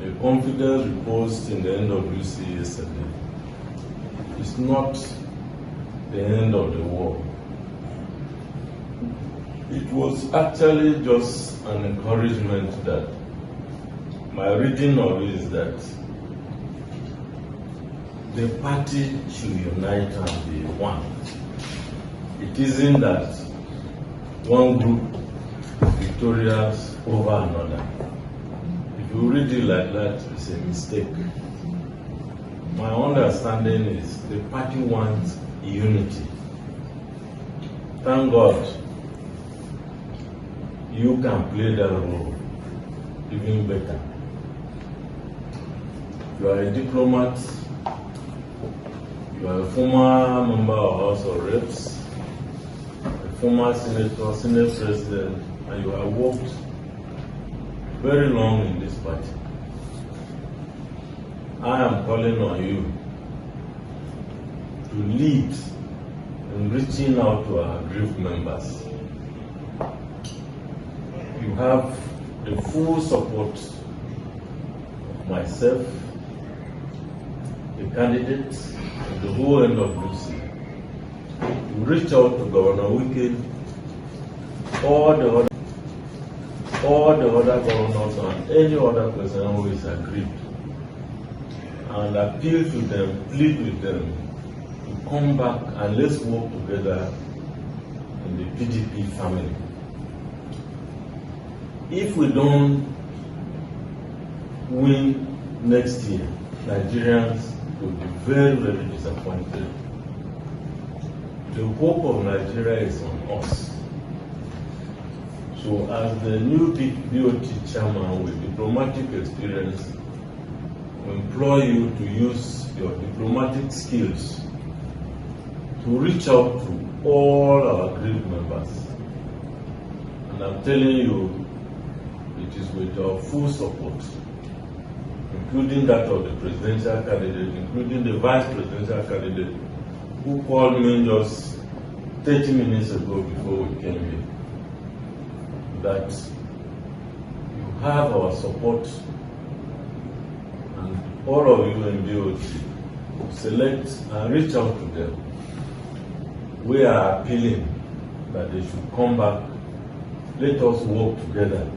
the confidence reposed in the NWC yesterday is not the end of the war. It was actually just an encouragement that my reading of it is that the party should unite and be one. It isn't that one group is victorious over another. If you read it like that, it's a mistake. My understanding is the party wants unity. Thank God you can play that role even better. You are a diplomat, you are a former member of House of Reps, a former senator, Senate president, and you have worked very long in this party. I am calling on you to lead in reaching out to our aggrieved members. You have the full support of myself, the candidates, and the whole NWC. You reach out to Governor Wike, all the other governors and any other person who is aggrieved, and appeal to them, plead with them to come back and let's work together in the PDP family. If we don't win next year, Nigerians will be very, very disappointed. The hope of Nigeria is on us. So as the new BoT chairman with diplomatic experience, we implore you to use your diplomatic skills to reach out to all our aggrieved members. And I'm telling you, it is with our full support, including that of the presidential candidate, including the vice presidential candidate, who called me just 30 minutes ago before we came here, that you have our support, and all of you in BoT select and reach out to them. We are appealing that they should come back. Let us work together